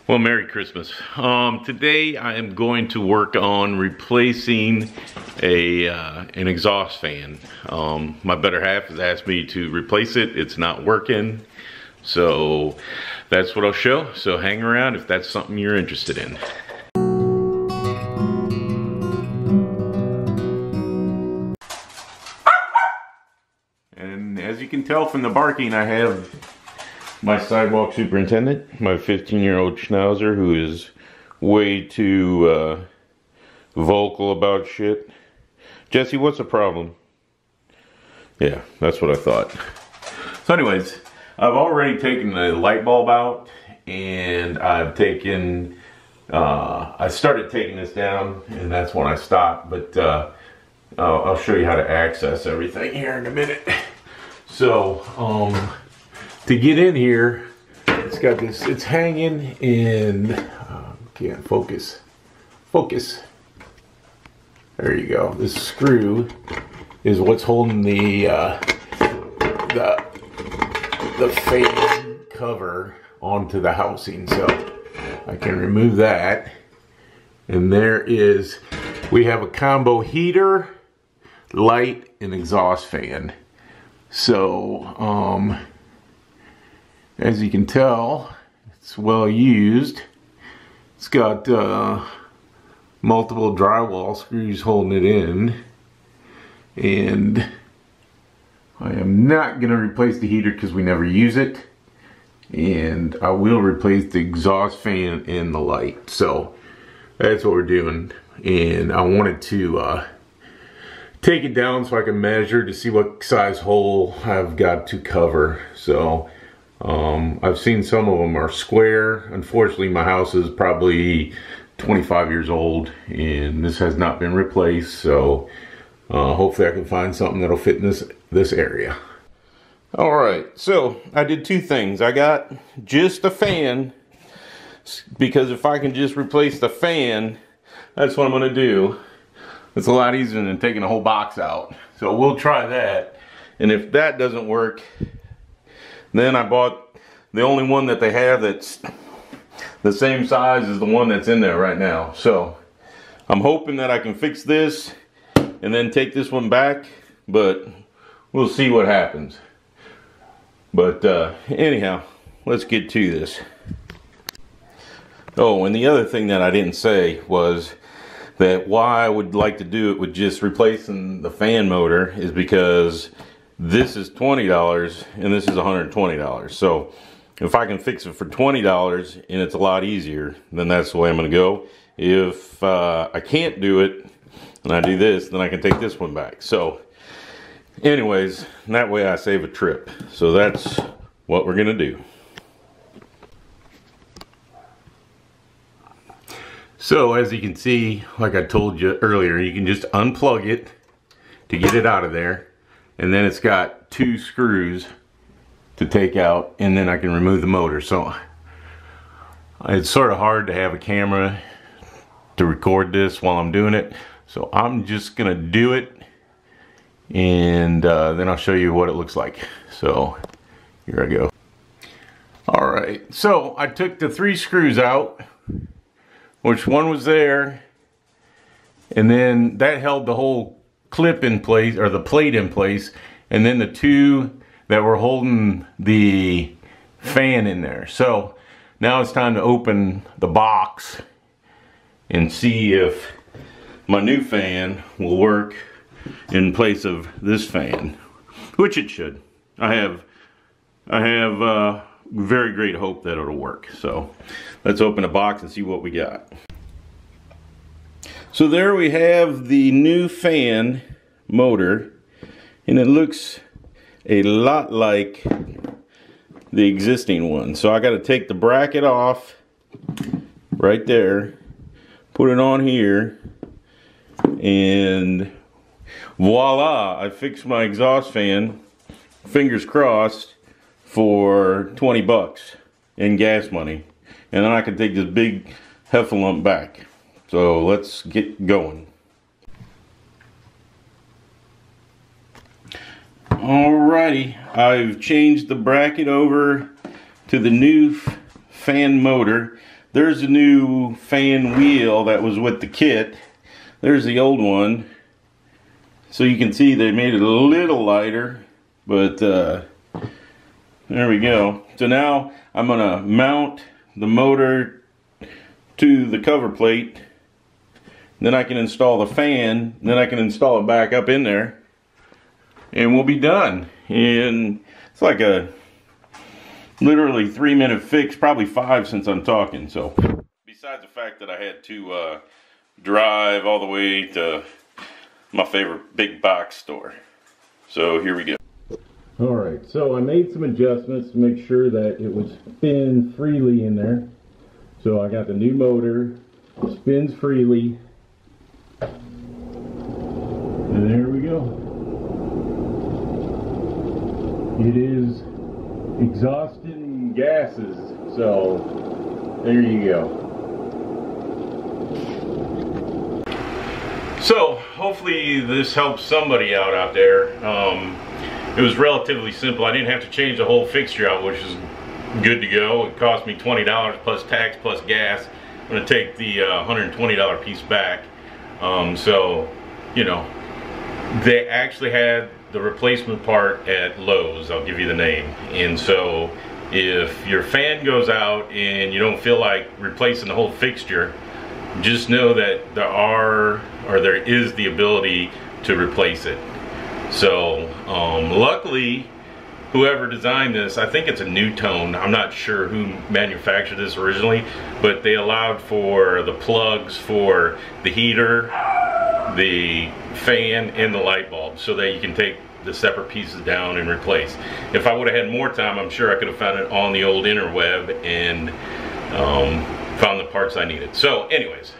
Well, Merry Christmas. Today I am going to work on replacing an exhaust fan. My better half has asked me to replace it. It's not working. So that's what I'll show. So hang around if that's something you're interested in. And as you can tell from the barking, I have my sidewalk superintendent, my 15-year-old schnauzer, who is way too vocal about shit. Jesse, what's the problem? Yeah, that's what I thought. So anyways, I've already taken the light bulb out, and I've taken, I started taking this down, and that's when I stopped, but I'll show you how to access everything here in a minute. So, to get in here, it's got this, it's hanging in, can't focus. Focus. There you go. This screw is what's holding the fan cover onto the housing. So I can remove that. And there is, we have a combo heater, light, and exhaust fan. So, as you can tell, it's well used. It's got multiple drywall screws holding it in. And I am not going to replace the heater because we never use it. And I will replace the exhaust fan and the light. So that's what we're doing. And I wanted to take it down so I can measure to see what size hole I've got to cover. So I've seen some of them are square. Unfortunately, my house is probably 25 years old and this has not been replaced. So hopefully I can find something that'll fit in this area. All right, so I did two things. I got just a fan, because if I can just replace the fan, that's what I'm gonna do. It's a lot easier than taking a whole box out. So we'll try that. And if that doesn't work, then I bought the only one that they have that's the same size as the one that's in there right now. So I'm hoping that I can fix this and then take this one back, but we'll see what happens. But anyhow, let's get to this. Oh, and the other thing that I didn't say was that why I would like to do it with just replacing the fan motor is because this is $20 and this is $120. So if I can fix it for $20 and it's a lot easier, then that's the way I'm gonna go. If I can't do it and I do this, then I can take this one back. So anyways, that way I save a trip. So that's what we're gonna do. So as you can see, like I told you earlier, you can just unplug it to get it out of there. And then it's got two screws to take out, and then I can remove the motor. So it's sort of hard to have a camera to record this while I'm doing it. So I'm just gonna do it, and then I'll show you what it looks like. So here I go. All right, so I took the three screws out, which one was there, and then that held the whole clip in place, or the plate in place, and then the two that were holding the fan in there. So now it's time to open the box and see if my new fan will work in place of this fan, which it should. I have very great hope that it'll work. So let's open the box and see what we got. So there we have the new fan motor, and it looks a lot like the existing one. So I got to take the bracket off right there, put it on here, and voila, I fixed my exhaust fan, fingers crossed, for 20 bucks in gas money. And then I can take this big heffalump back. So let's get going. Alrighty, I've changed the bracket over to the new fan motor. there's a new fan wheel that was with the kit. There's the old one. So you can see they made it a little lighter, but there we go. So now I'm gonna mount the motor to the cover plate. Then I can install the fan, then I can install it back up in there, and we'll be done. And it's like a literally 3-minute fix, probably 5 since I'm talking. So besides the fact that I had to drive all the way to my favorite big box store. So here we go. Alright, so I made some adjustments to make sure that it would spin freely in there. So I got the new motor, spins freely. And there we go. It is exhausting gases, so there you go. So hopefully this helps somebody out there. It was relatively simple. I didn't have to change the whole fixture out, which is good to go. It cost me $20 plus tax plus gas. I'm going to take the $120 piece back. So, you know, they actually had the replacement part at Lowe's. I'll give you the name. And so if your fan goes out and you don't feel like replacing the whole fixture, just know that there is the ability to replace it. So luckily, whoever designed this, I think it's a new tone. I'm not sure who manufactured this originally, but they allowed for the plugs for the heater, the fan, and the light bulb, so that you can take the separate pieces down and replace. If I would have had more time, I'm sure I could have found it on the old interweb and found the parts I needed. So anyways,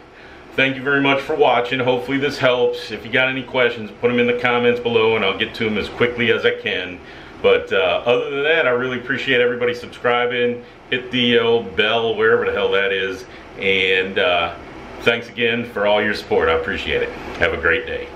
thank you very much for watching. Hopefully this helps. If you got any questions, put them in the comments below and I'll get to them as quickly as I can. But other than that, I really appreciate everybody subscribing. Hit the old bell, wherever the hell that is. And thanks again for all your support. I appreciate it. Have a great day.